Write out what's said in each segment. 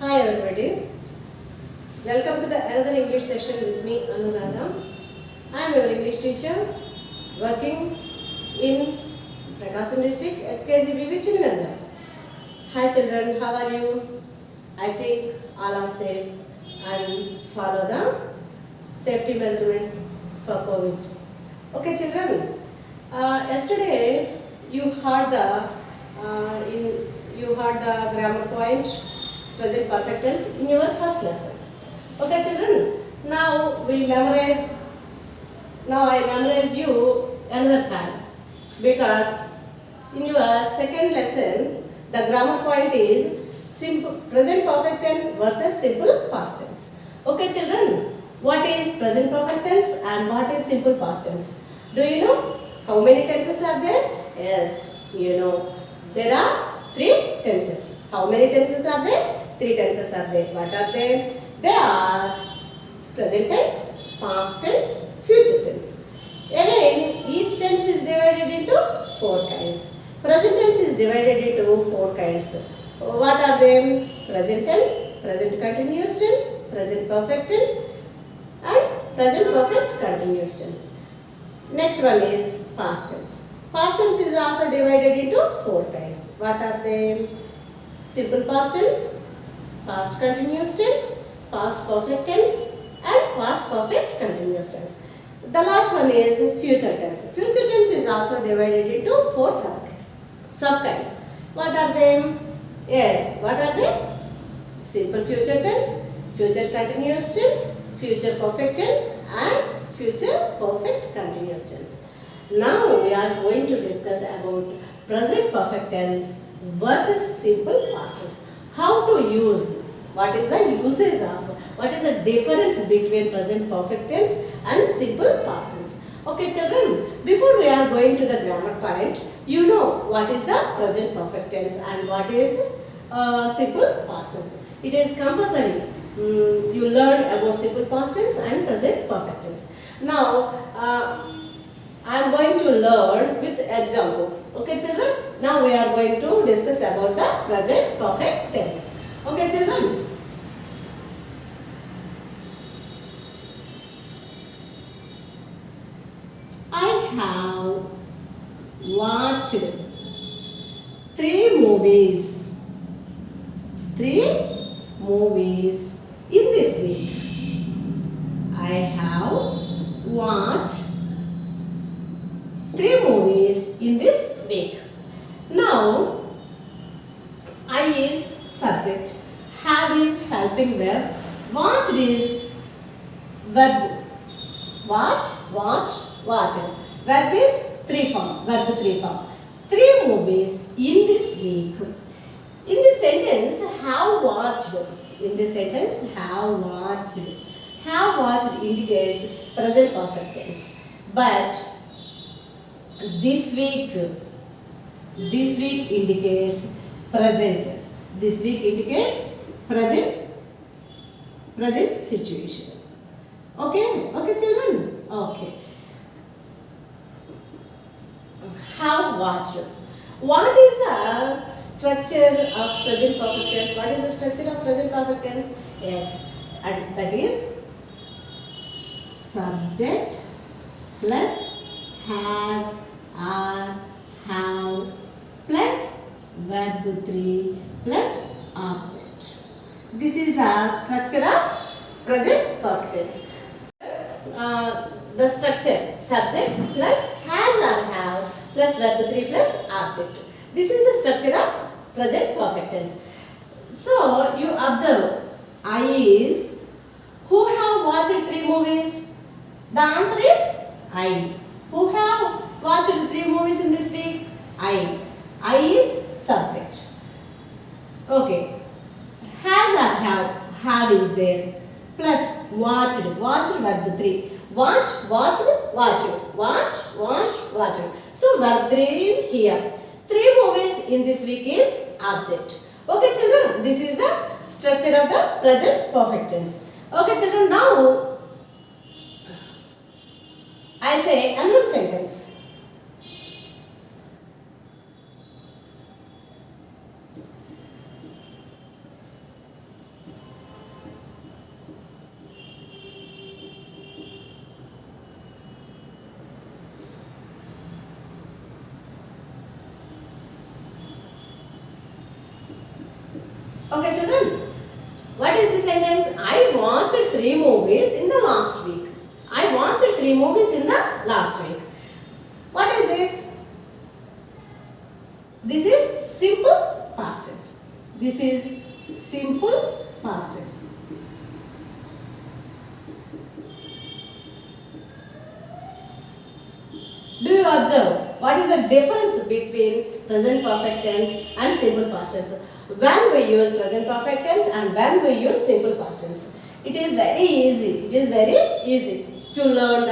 Hi everybody, welcome to the another English session with me Anuradha. I am your English teacher working in Prakasam district at KZB Vichinanda. Hi children, how are you? I think all are safe and follow the safety measurements for COVID. Okay children, yesterday you heard the grammar point present perfect tense in your first lesson. Okay children, now I memorize you another time because in your second lesson the grammar point is simple present perfect tense versus simple past tense. Okay children, what is present perfect tense and what is simple past tense? Do you know how many tenses are there? Yes, you know there are three tenses. How many tenses are there? Three tenses are there. What are they? They are present tense, past tense, future tense. Again, each tense is divided into four kinds. Present tense is divided into four kinds. What are they? Present tense, present continuous tense, present perfect tense, and present perfect continuous tense. Next one is past tense. Past tense is also divided into four kinds. What are they? Simple past tense, past continuous tense, past perfect tense, and past perfect continuous tense. The last one is future tense. Future tense is also divided into four sub-kinds. What are they? Yes, what are they? Simple future tense, future continuous tense, future perfect tense, and future perfect continuous tense. Now we are going to discuss about present perfect tense versus simple past tense. How to use, what is the usage of, what is the difference between present perfect tense and simple past tense. Okay children, before we are going to the grammar point, you know what is the present perfect tense and what is simple past tense. It is compulsory. You learn about simple past tense and present perfect tense. Now, I am going to learn with examples. Okay children? Now we are going to discuss about the present perfect tense. Okay children? I have watched three movies in this week. I have watched three movies in this week. Now, I is subject, have is helping verb, watched is verb. Watch. Verb is verb 3 form. Three movies in this week. In this sentence, have watched. In this sentence, have watched. Have watched indicates present perfect tense. But this week indicates present. This week indicates present situation. Okay children? Okay. Have watched. What is the structure of present perfect tense? What is the structure of present perfect tense? Yes, and that is subject plus has, are, have plus verb 3 plus object. This is the structure of present perfect tense. The structure subject plus has or have plus verb 3 plus object. This is the structure of present perfect tense. So you observe, I is who have watched three movies? The answer is I. Who have watched three movies in this week? I. I is subject. Okay. Has or have is there. Plus watched verb 3. Watched. So verb 3 is here. Three movies in this week is object. Okay children, this is the structure of the present perfect tense. Okay children, now I say another sentence. Okay, children. What is the sentence? I watched 3 movies in the last week. I watched 3 movies in the last week. What is this? This is simple past tense. This is simple past tense. Do you observe what is the difference between present perfect tense and simple past tense? When we use present perfect tense and when we use simple past tense, it is very easy. It is very easy to learn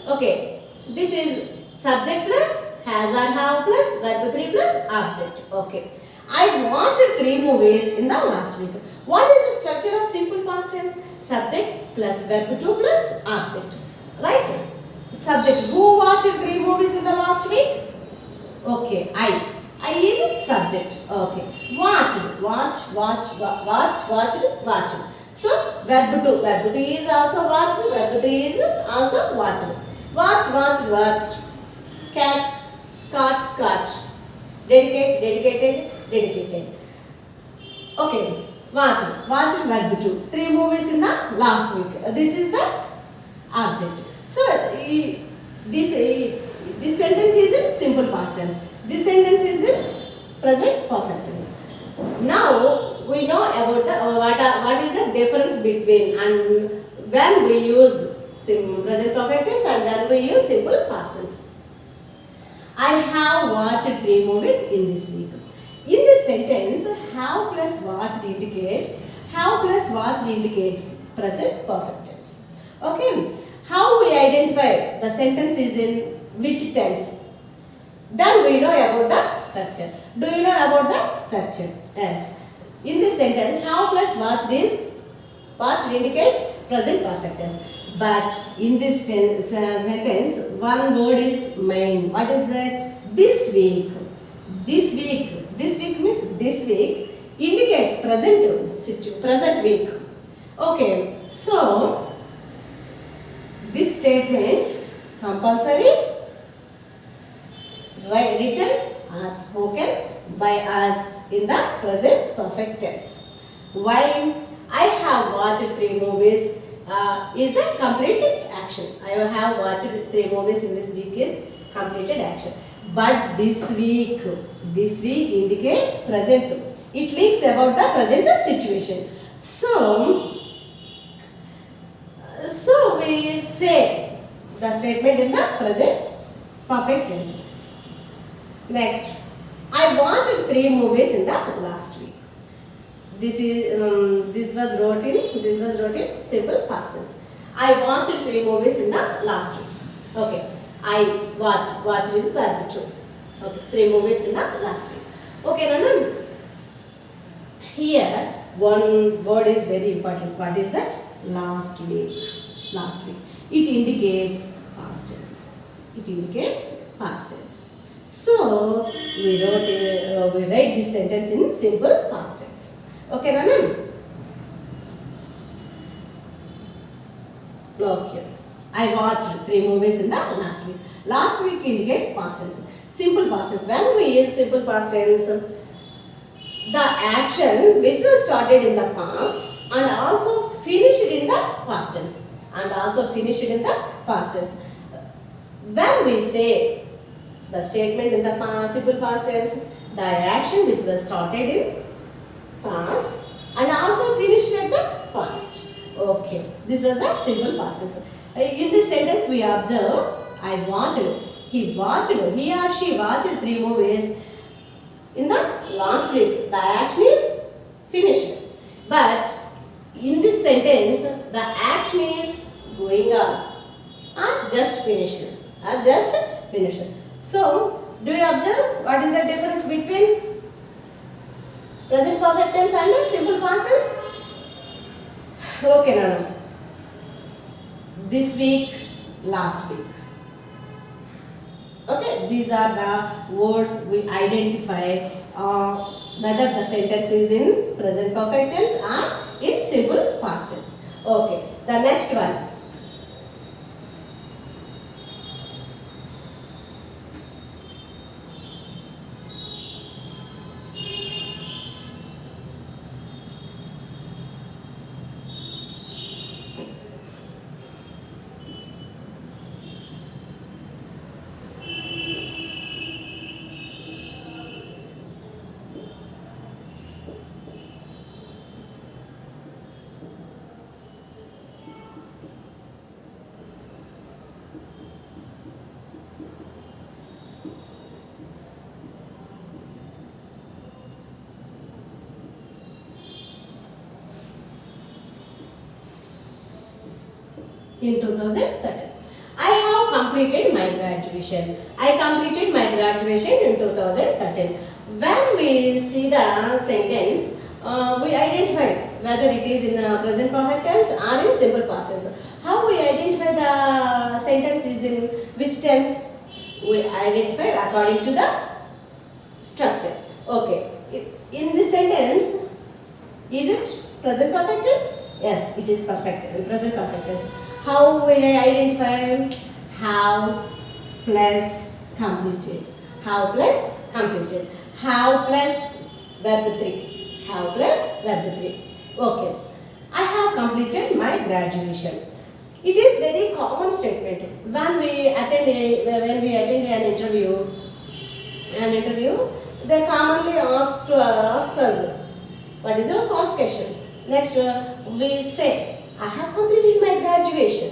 Okay, this is subject plus has or have plus verb 3 plus object. Okay, I watched 3 movies in the last week. What is the structure of simple past tense? Subject plus verb 2 plus object. Right? Subject. Who watched 3 movies in the last week? Okay, I. I is subject. Okay. Watched. Watched. So, verb 2. Verb 2 is also watched. Verb 3 is also watched. Watched. Cat, caught. Dedicated. Okay. Watched verb 2. 3 movies in the last week. This is the object. So, this sentence is in simple past tense. This sentence is in present perfect tense. Now we know about what is the difference between and when we use present perfect tense and when we use simple past tense. I have watched 3 movies in this week. In this sentence, have plus watched indicates present perfect tense. Okay. How we identify the sentence is in which tense? Then we know about the structure. Do you know about the structure? Yes. In this sentence, have plus watched indicates present perfect tense. But in this sentence, one word is main. What is that? This week. This week means this week indicates present week. Okay. So this statement compulsory written or spoken by us in the present perfect tense. While I have watched 3 movies is the completed action. I have watched 3 movies in this week is completed action. But this week indicates present. It links about the present situation. So we say the statement in the present perfect tense. Next, I watched 3 movies in the last week. This was wrote in simple past tense. I watched 3 movies in the last week. Okay, I watched is verb 2. Okay, 3 movies in the last week. Okay, Nana. Here one word is very important. What is that? Last week. It indicates past tense. So we write this sentence in simple past tense. Okay, Nana? Okay. I watched 3 movies in the last week. Last week indicates past tense. Simple past tense. When we use simple past tense, the action which was started in the past and also finished in the past tense. When we say the statement in the simple past tense, the action which was started in past and also finished at the past. Okay, this was a simple past tense. In this sentence we observe, I watched, he or she watched 3 movies in the last week. The action is finished. But in this sentence, the action is going on or just finished. So, do you observe what is the difference between present perfect tense and simple past tense? Okay, Nana. This week, last week. Okay, these are the words we identify whether the sentence is in present perfect tense or in simple past tense. Okay, the next one. in 2013. I have completed my graduation. I completed my graduation in 2013. When we see the sentence, we identify whether it is in present perfect tense or in simple past tense. How we identify the sentence is in which tense? We identify according to the structure. Okay. In this sentence, is it present perfect tense? Yes, it is present perfect tense. How will I identify? Have plus completed. Have plus completed. Have plus verb 3. Have plus verb 3. Okay. I have completed my graduation. It is very common statement. When we attend an interview, they commonly ask us, what is your qualification? Next, we say, I have completed my graduation.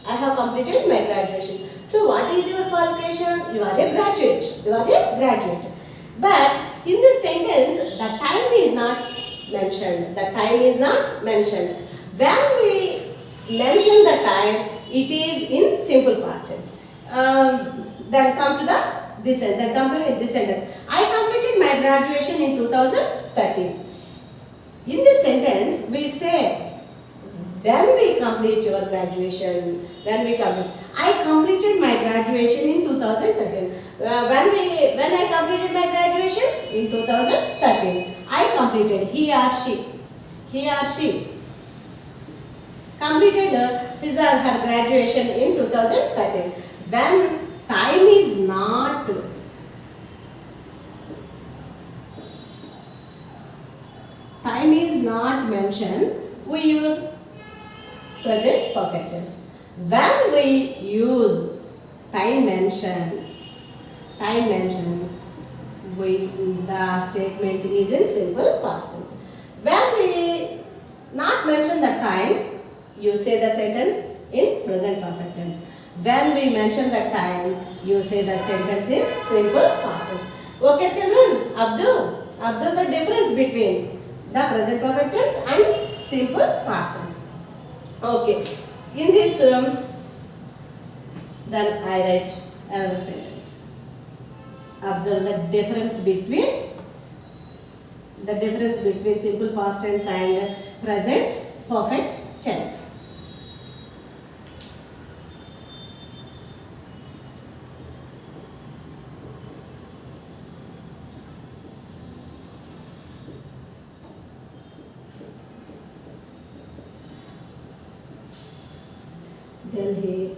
I have completed my graduation. So, what is your qualification? You are a graduate. You are a graduate. But in this sentence, the time is not mentioned. The time is not mentioned. When we mention the time, it is in simple past tense. Then come to this sentence. I completed my graduation in 2013. In this sentence, we say, when we complete your graduation, I completed my graduation in 2013. When I completed my graduation in 2013, I completed, he or she completed his or her graduation in 2013. When time is not mentioned, we use present perfect tense. When we use time mentioned, the statement is in simple past tense. When we not mention the time, you say the sentence in present perfect tense. When we mention the time, you say the sentence in simple past tense. Okay, children, observe the difference between the present perfect tense and simple past tense. Okay, in this, then I write another sentence. Observe the difference between simple past tense and present perfect tense. Delhi,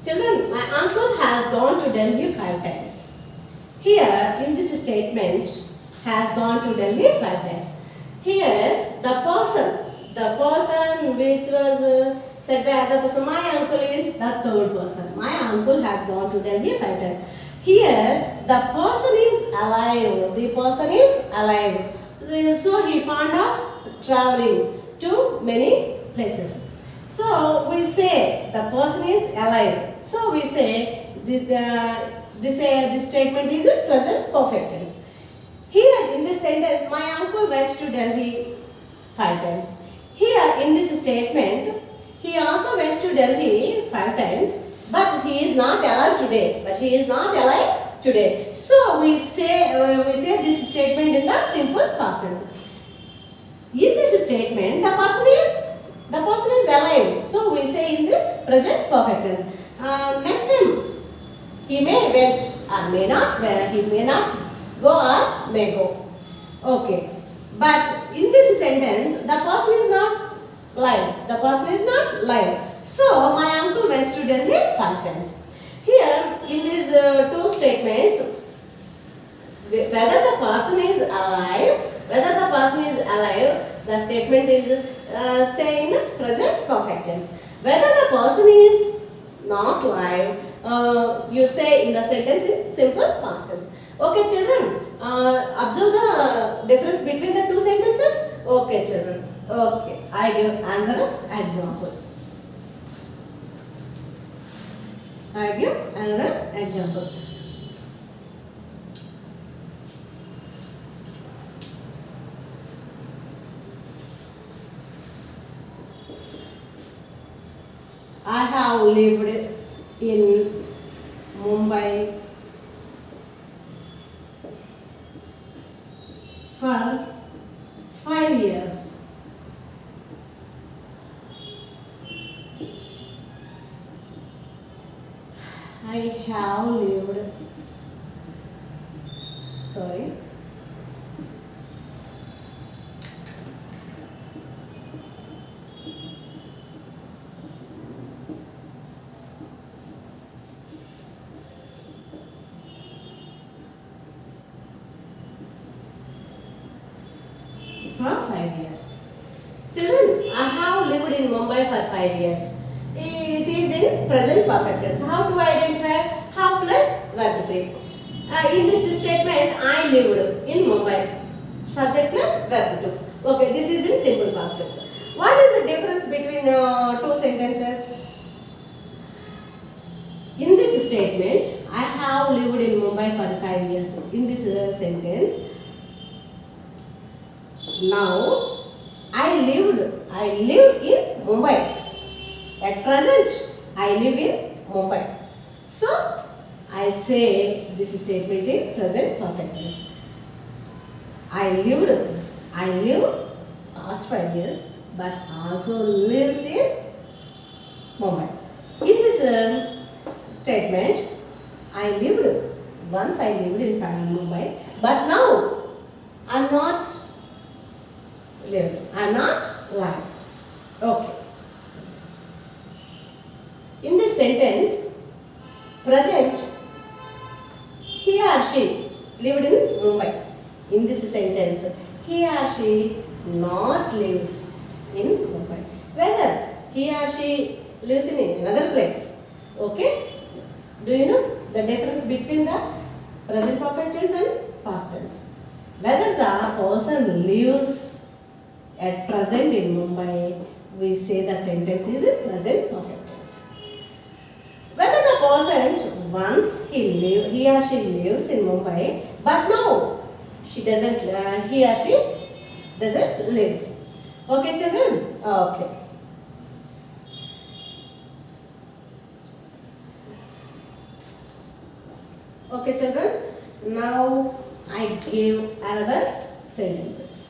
children, my uncle has gone to Delhi 5 times. Here, in this statement, has gone to Delhi 5 times. Here, the person which was said by other person, my uncle is the third person. My uncle has gone to Delhi 5 times. Here, the person is alive. The person is alive. So, he fond of traveling to many places. So, we say the person is alive. So, we say this statement is in present perfect tense. Here in this sentence, my uncle went to Delhi 5 times. Here in this statement, he also went to Delhi 5 times, but he is not alive today. So, we say this statement in the simple past tense. In this statement, the person is alive. So, we say in the present perfect tense. Next time, he may went or may not, he may not go or may go. Okay. But in this sentence, the person is not live. So, my uncle went to Delhi 5 times. Here, in these two statements, whether the person is alive, the statement is say in present perfect tense. Whether the person is not live, you say in the sentence in simple past tense. Okay, children, observe the difference between the two sentences. Okay, children. Okay, I give another example. I give another example. I have lived in Mumbai for 5 years. I have lived, sorry, for 5 years. Children, I have lived in Mumbai for 5 years. It is in present perfect tense. How to identify? Have plus verb 3. In this statement, I lived in Mumbai. Subject plus verb 2. Okay, this is in simple past tense. What is the difference between two sentences? In this statement, I have lived in Mumbai for 5 years. In this sentence, now I live in Mumbai. At present, I live in Mumbai. So, I say this statement in present perfect tense. I live past 5 years, but also lives in Mumbai. In this statement, once I lived in Mumbai, but now I am not live. Okay. In this sentence, present, he or she lived in Mumbai. In this sentence, he or she not lives in Mumbai. Whether he or she lives in another place. Okay? Do you know the difference between the present perfect tense and past tense? Whether the person lives at present in Mumbai, we say the sentence is in present perfect tense. Whether the person once he or she lives in Mumbai, but now he or she doesn't lives. Okay, children? Okay. Okay, children. Now I give another sentences.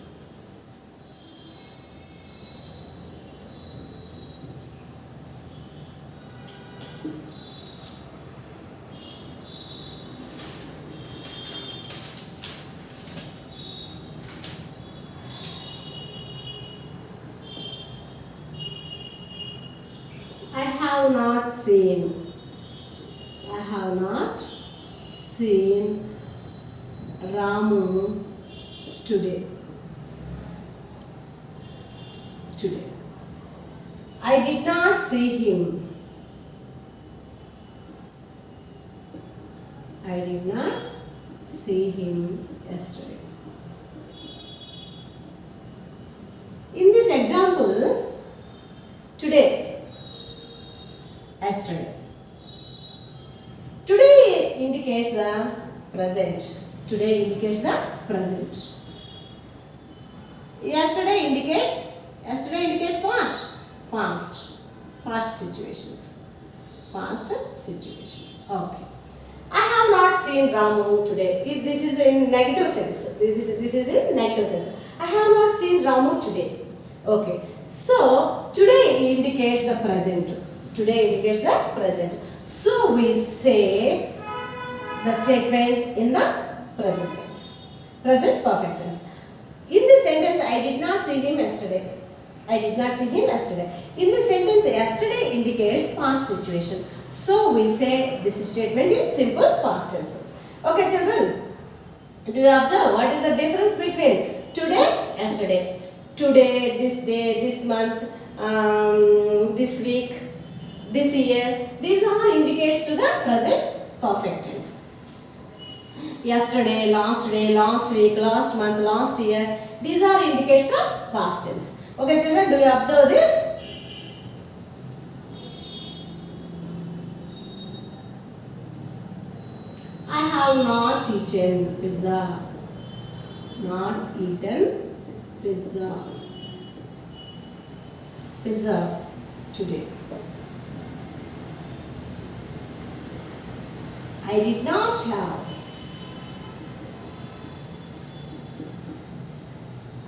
I have not seen Ramu today. I did not see him. I did not see him yesterday. In this example, today, yesterday. Today indicates the present. Today indicates the present. Yesterday indicates what? Past situations. Past situation. Okay. I have not seen Ramu today. This is in negative sense. This is in negative sense. I have not seen Ramu today. Okay. So, today indicates the present. Today indicates the present. So, we say the statement in the present tense. Present perfect tense. In this sentence, I did not see him yesterday. I did not see him yesterday. In this sentence, yesterday indicates past situation. So, we say this statement in simple past tense. Okay, children. Do you observe what is the difference between today, yesterday? today, this month, this week, this year. These all indicates to the present perfect tense. Yesterday, last week, last month, last year. These are indicates the past tense. Okay, children, do you observe this? I have not eaten pizza. Not eaten pizza. Pizza today. I did not have.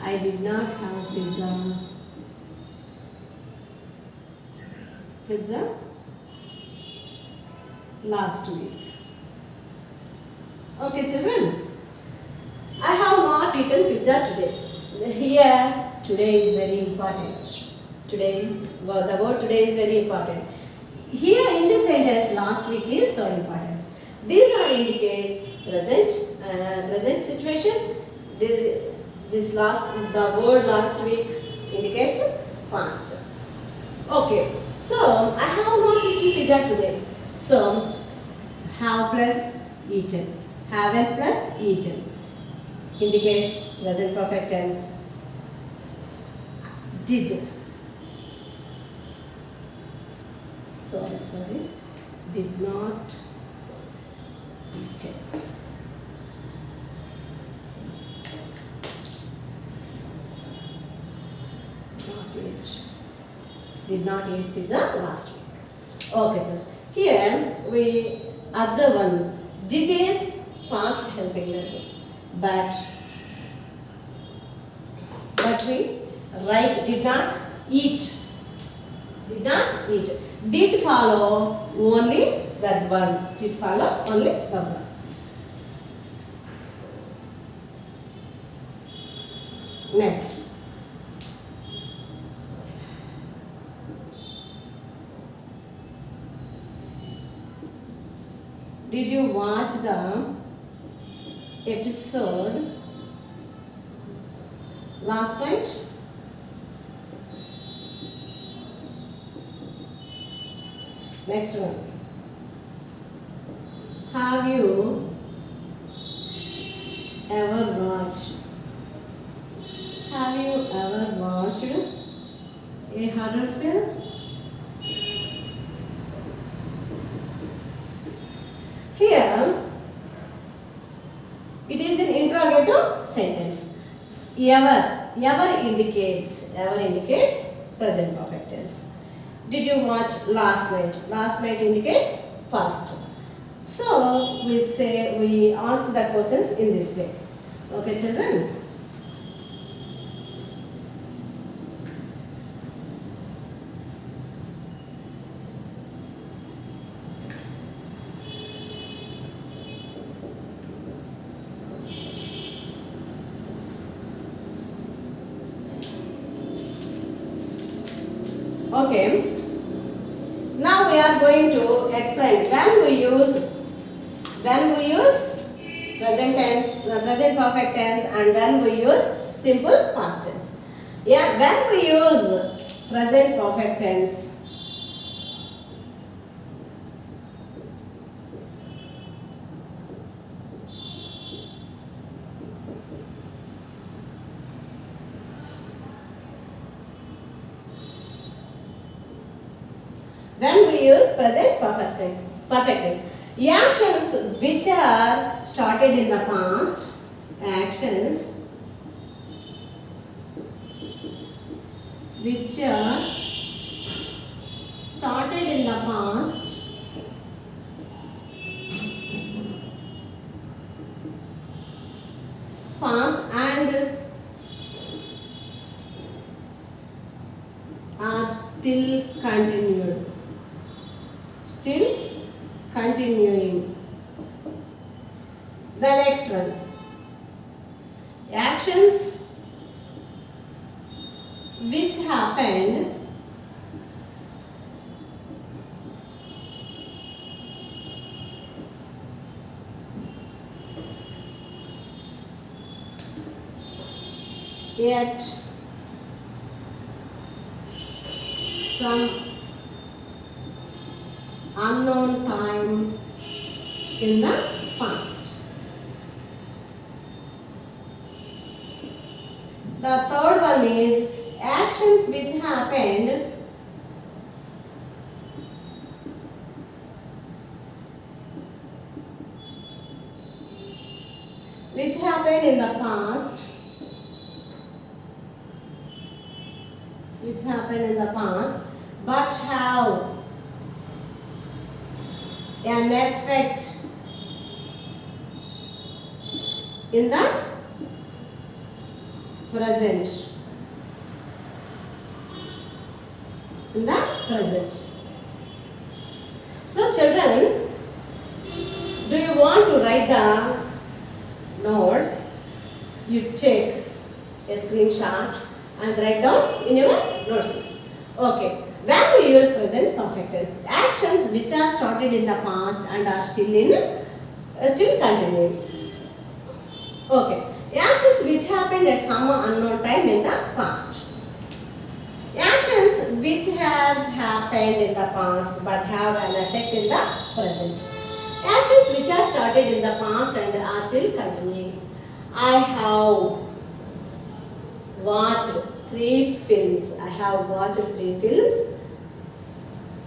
I did not have pizza. Pizza last week. Okay, children. I have not eaten pizza today. Here, today is very important. The word today is very important. Here in this sentence, last week is so important. These are indicates present situation. The word last week indicates past. Okay, so I have not eaten pizza today. So have plus eaten. Haven't plus eaten indicates present perfect tense. Did. Sorry. Did not eat. Did not eat pizza last week. Okay, sir. Here we observe one. Did is past helping verb, but we write did not eat. Did not eat. Did follow only that one. Did follow only that one. Next. Did you watch the episode last night? Next one. Have you ever watched? Have you ever watched a horror film? Here, it is an interrogative sentence. Ever indicates present perfect tense. Did you watch last night? Last night indicates past. So we ask the questions in this way. Okay, children. Okay. Now we are going to explain when we use present tense, present perfect tense, and when we use simple past tense. Yeah, when we use present perfect tense, when we use present perfect tense, actions which are started in the past, actions which are started in the past and are still continuing. The next one, actions which happened yet some unknown time in the past. The third one is actions which happened in the past, but have an effect in the present. So children, do you want to write the notes? You take a screenshot and write down in your notes. Okay. When we use present perfect tense, actions which are started in the past and are still continuing. Okay. Actions which happened at some unknown time in the past. Actions which has happened in the past but have an effect in the present. Actions which are started in the past and are still continuing. I have watched 3 films.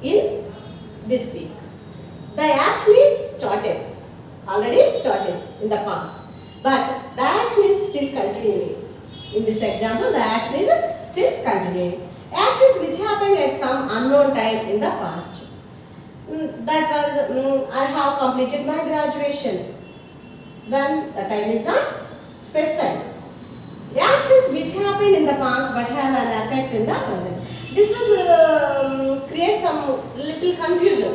In this week. They actually already started in the past, but the action is still continuing. In this example, the action is still continuing. Actions which happened at some unknown time in the past. That was, I have completed my graduation. When the time is not specified. The actions which happened in the past but have an effect in the present. This was create some little confusion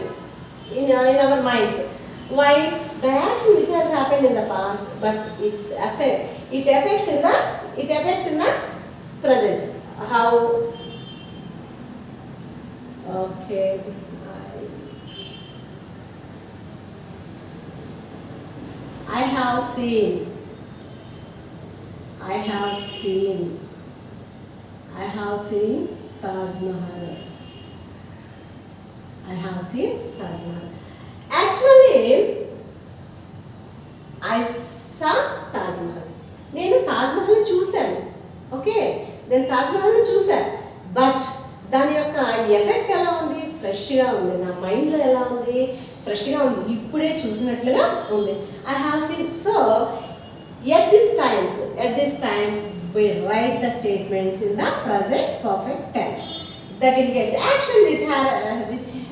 in our minds. Why? The action which has happened in the past, but it affects in the present. How? Okay. I have seen Taj Mahal. Actually, I saw Taj Mahal. నేను తాజ్ మహల్ చూశాను. Okay, నేను తాజ్ మహల్ చూశాను. But దాని యొక్క effect ఎలా ఉంది? ఫ్రెష్గా ఉంది. నా మైండ్లో ఎలా ఉంది? ఫ్రెష్గా ఉంది. ఇప్పుడే చూసినట్లుగా ఉంది. I have seen. So at this time we write the statements in the present perfect tense. That indicates action which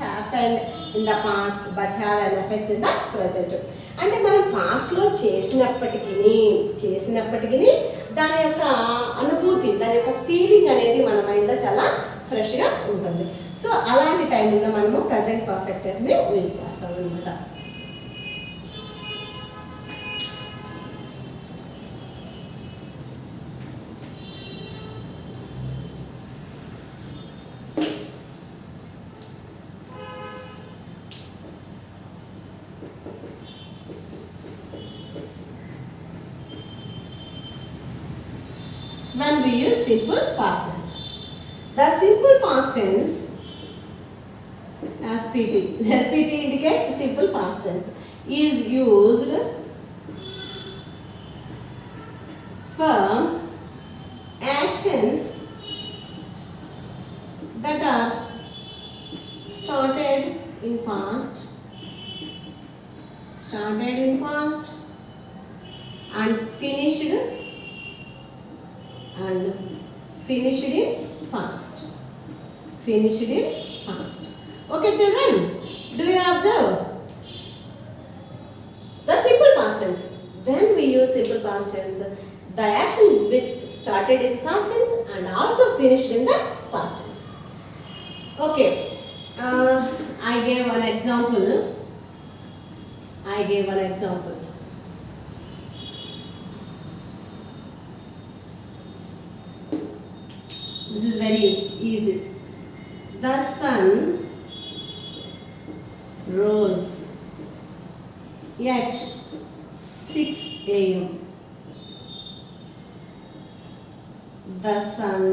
happened in the past but have an effect in the present. అంటే మనం పాస్ట్లో చేసినప్పటికీ దాని యొక్క అనుభూతి, దాని యొక్క feeling అనేది మన మైండ్లో చాలా ఫ్రెష్గా ఉంటుంది. సో అలాంటి టైంలో మనము ప్రజెంట్ పర్ఫెక్ట్ టెన్స్ని యూజ్ చేస్తాం అనమాట. When we use simple past tense, the simple past tense SPT indicates simple past tense is used for actions that are started in past and finished in past. Okay children, do you observe the simple past tense? When we use simple past tense, the action which started in past tense and also finished in the past tense. Okay, I gave one example. This is very easy. The sun rose at 6 a.m. The sun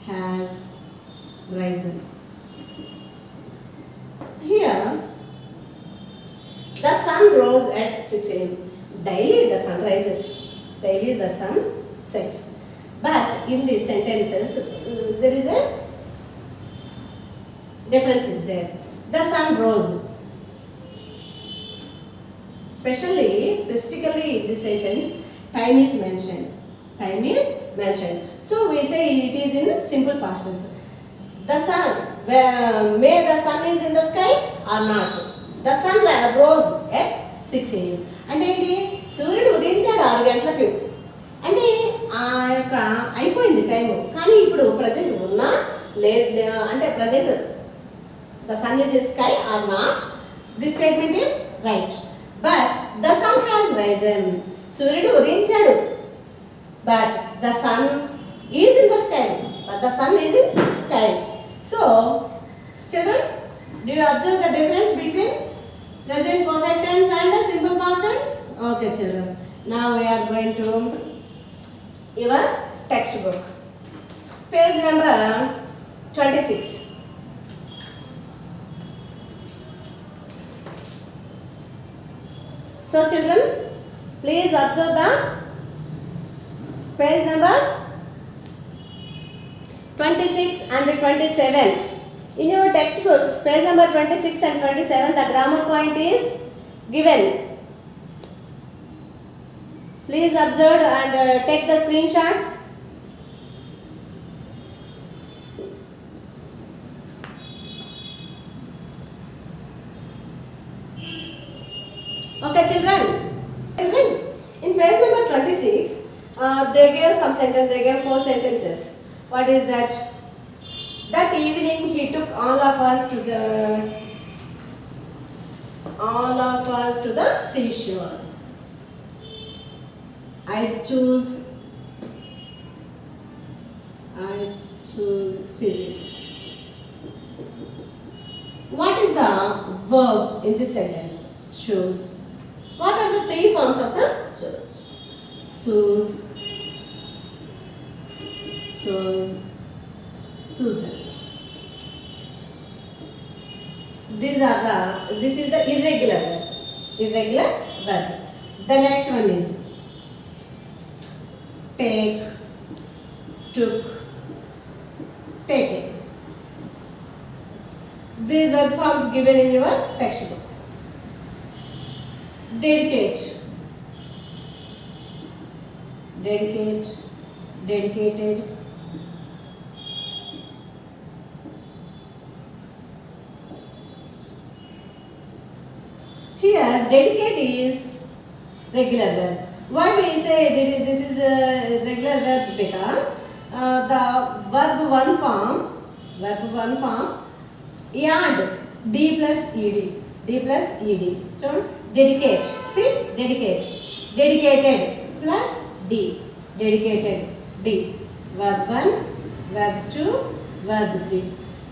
has risen. Here, the sun rose at 6 a.m. Daily the sun rises. Daily the sun sets. But in these sentences, there is a difference is there. The sun rose. Specifically in this sentence, time is mentioned. Time is mentioned. So we say it is in simple past tense. The sun, may the sun is in the sky or not. The sun rose at 6 a.m. అంటే ఏంటి, సూర్యుడు ఉదయించాడు 6 గంటలకు. అంటే ఆ యొక్క అయిపోయింది time. కానీ ఇప్పుడు ప్రజెంట్ ఉన్నా లేదు అంటే present the sun is in sky or not, this statement is right. But the sun has risen. సూర్యుడు ఉదయించాడు. But the sun is in the sky. But the sun is in sky. So, children, do you observe the difference between present perfect tense and the simple past tense? Okay, children. Now we are going to your textbook. Page number 26. So children, please observe the page number 26 and 27. In your textbooks, page number 26 and 27, the grammar point is given. Please observe and take the screenshots. Okay, children. In page number 26, they gave some sentence. They gave 4 sentences. What is that? That evening, he took all of us to the seashore. I choose physics. What is the verb in this sentence? Choose. What are the 3 forms of the choose? Choose, chosen. This is the irregular verb. The next one is take, took, taken. These verb forms given in your textbook. Dedicate, dedicated. Here, dedicate is regular verb. Why we say this is a regular verb? Because the verb one form add d plus ed. So dedicate. See, dedicated plus d. Dedicated d. Verb 1, verb 2, verb 3.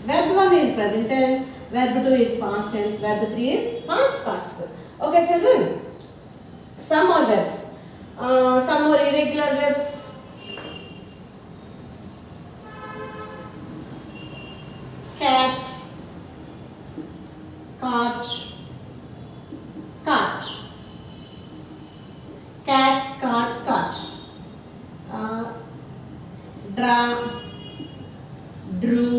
Verb 1 is present tense. Verb 2 is past tense. Verb 3 is past participle. Okay, children. Some more verbs. Some more irregular verbs. Catch, caught, cart. Cats, cart. Draw, drew,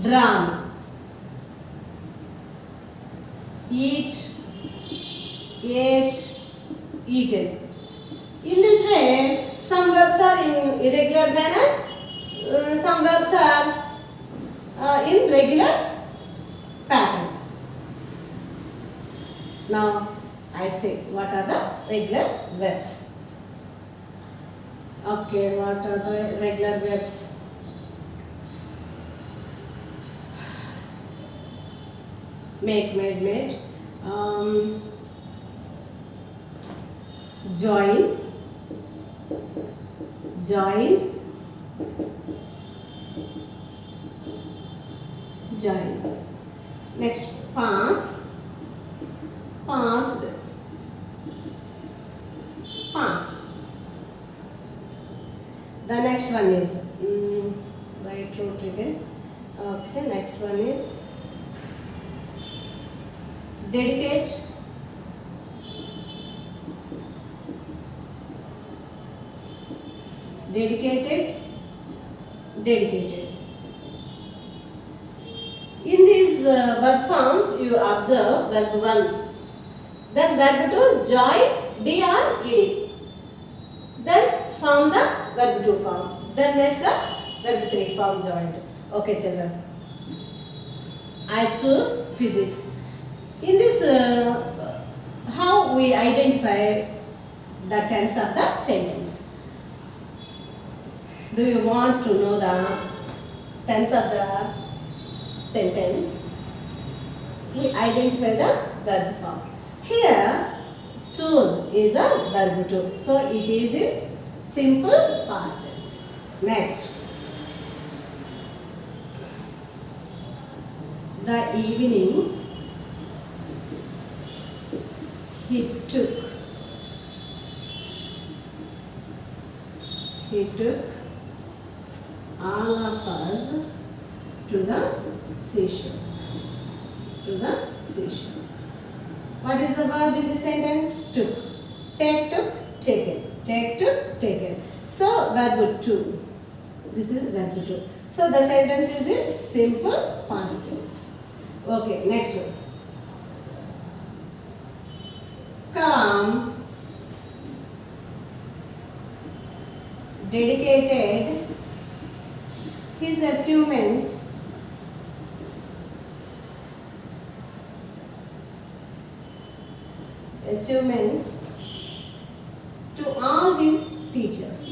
drum. Eat, ate, eaten. In this way, some verbs are in irregular manner, some verbs are in regular pattern. Now, I say, what are the regular verbs? Okay, what are the regular verbs? Make, made. Join. Next, passed. The next one is right root again. Okay, next one is dedicate. Dedicated, dedicated. In these verb forms, you observe verb 1. Then verb 2, join, D or ED. Then form the verb 2 form. Then next the verb 3 form joined. Okay, children. I choose physics. In this, how we identify the tense of the sentence? Do you want to know the tense of the sentence? We identify the verb form. Here, choose is the verb to. So, it is in simple past tense. Next. The evening he took all of us to the seashore. What is the verb in this sentence? Took. Take, took, taken. Take, took, taken. So, verb to. This is verb to. So, the sentence is in simple past tense. Okay, next one. Kalam dedicated his achievements to all his teachers.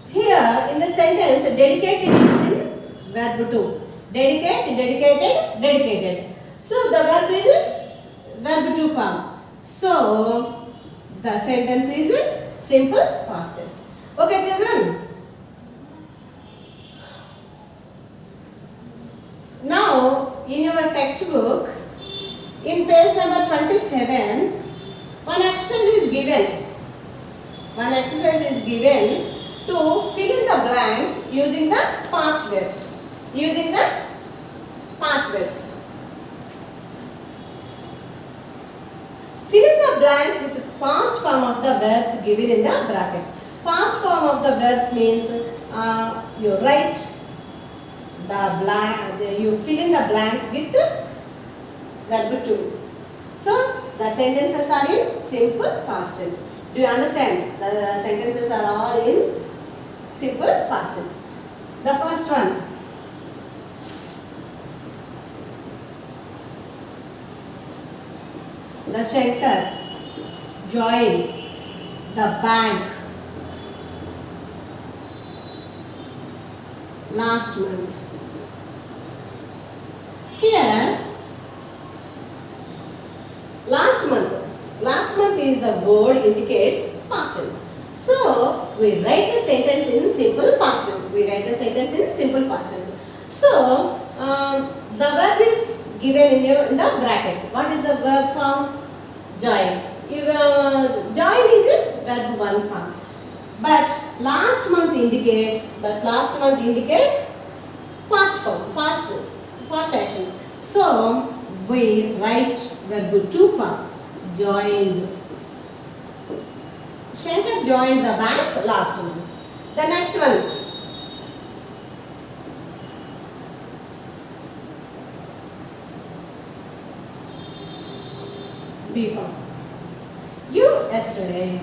Here in the sentence, dedicated is in verb to. Dedicate, dedicated, dedicated. So the verb is verb to form. So the sentence is in simple past tense. Okay, children. Now, in your textbook, in page number 27, one exercise is given to fill in the blanks using the past verbs. Fill in the blanks with the past form of the verbs given in the brackets. Past form of the verbs means you write you fill in the blanks with verb to. So the sentences are in simple past tense. Do you understand? The sentences are all in simple past tense. The first one. The Shankar joined the bank last month. Here, last month is the word indicates past tense. So, we write the sentence in simple past tense. So, the verb is given in the brackets. What is the verb form? Join. Join is in verb 1 form. But last month indicates past form, past action. So we write verb 2 form. Joined. Shankar joined the bank last month. The next one. B form. You yesterday.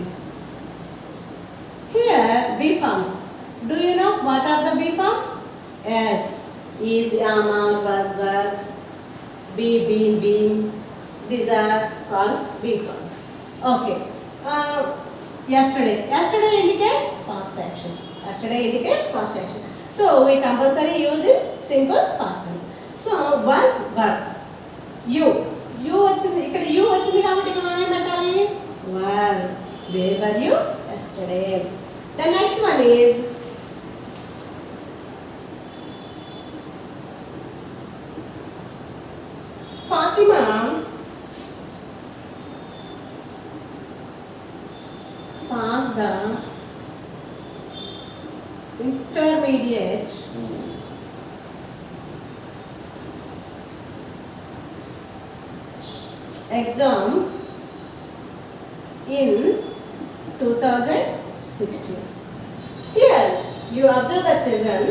Here B forms. Do you know what are the B forms? Yes. Is, am, are, was, were. Be, been, being. These are called B forms. Okay. Yesterday. Yesterday indicates past action. So we compulsory use in simple past tense. So was, were. You వచ్చింది ఇక్కడ you వచ్చింది కాబట్టి ఇక్కడ మనం ఏం పెట్టాలి? Were. Where were you yesterday? The next one is Fatima passed ask the intermediate exam in 2016. Here you observe the children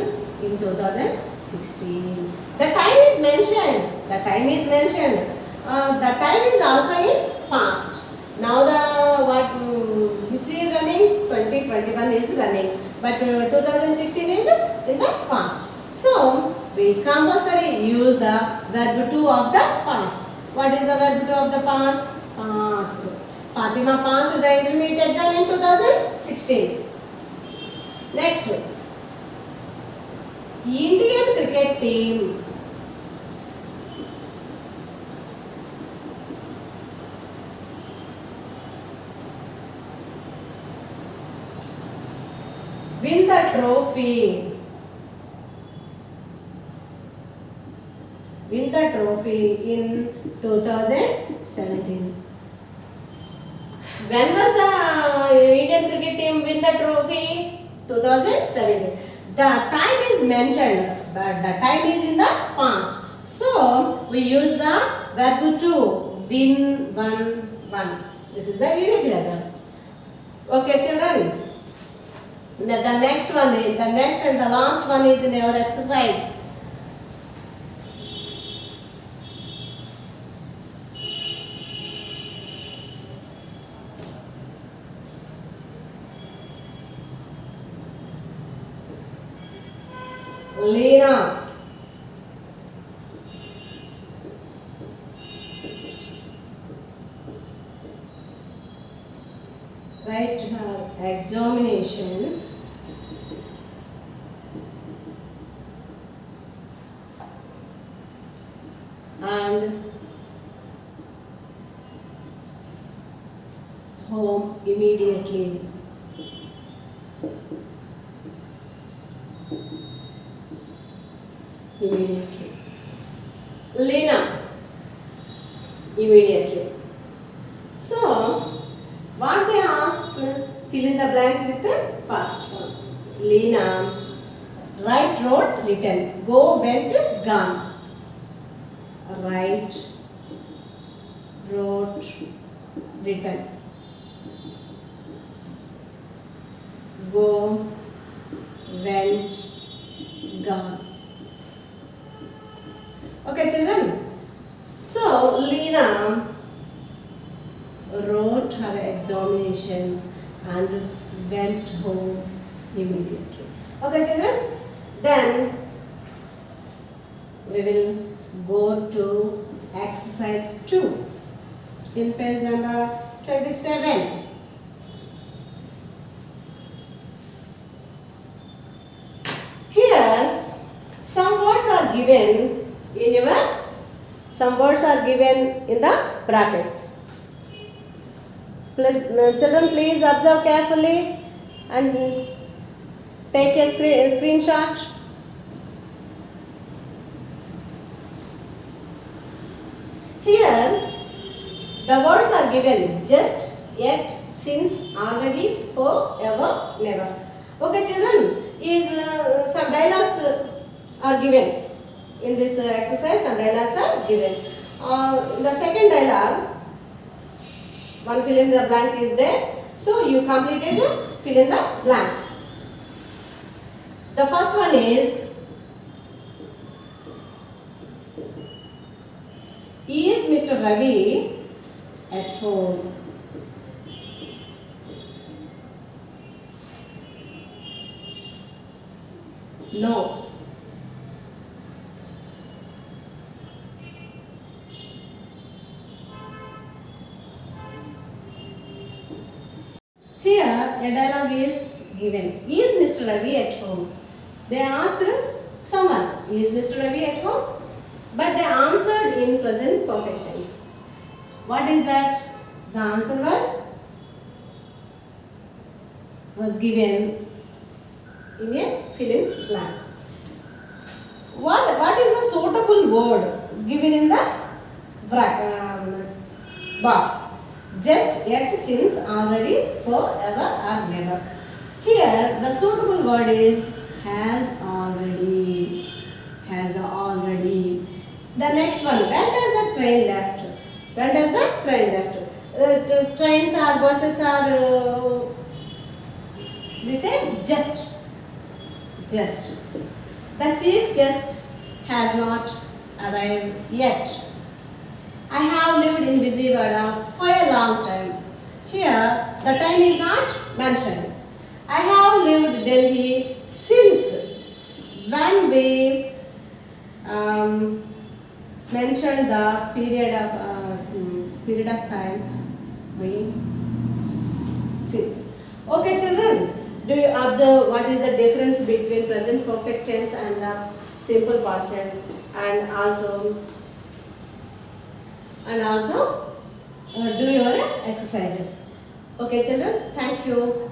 in 2016. The time is mentioned. The time is mentioned. The time is also in past. Now the what you see running 2021 is running, but 2016 is in the past. So we compulsory use the verb to of the past. What is the verb to of the past? Past. Fatima passed the intermediate exam in 2016. Next, Indian cricket team win the trophy. Win the trophy in 2017. When was the Indian cricket team win the trophy? 2017. The time is mentioned, but the time is in the past. So we use the verb to win, won. This is the irregular. Okay, children. Now the next one is the next and the last one is in our exercise. Lena. Write her examinations and home immediately. Immediately. Lena. Immediately. So, what they ask, fill in the blanks with the first one. Lena. Write, wrote, written. Go, went, gone. Write, wrote, written. Go, went, gone. Okay, children. So, Lena wrote her examinations and went home immediately. Okay, children. Then we will go to exercise 2 in page number 27. Here, some words are given in the brackets. Children, please observe carefully and take a screenshot. Here, the words are given: just, yet, since, already, for, ever, never. Okay, children, some dialogues are given. In this exercise, some dialogues are given. In the second dialogue, one fill in the blank is there. So, you completed the fill in the blank. The first one is Mr. Ravi at home? No. Here a dialogue is given. Is Mr. Ravi at home? They asked someone, is Mr. Ravi at home? But they answered in present perfect tense. What is that? The answer was given in a fill-in blank. What is the suitable word given in the box? just, yet, since, already, for, ever or never. Here the suitable word is has already. Has already. The next one, when does the train left? When does the train left? The trains or buses are, we say just. Just. The chief guest has not arrived yet. I have lived in Vijayawada for a long time. Here, the time is not mentioned. I have lived Delhi since. When we mentioned the period of time, we since. Okay, children. Do you observe what is the difference between present perfect tense and the simple past tense, and also do your exercises. Okay, children. Thank you.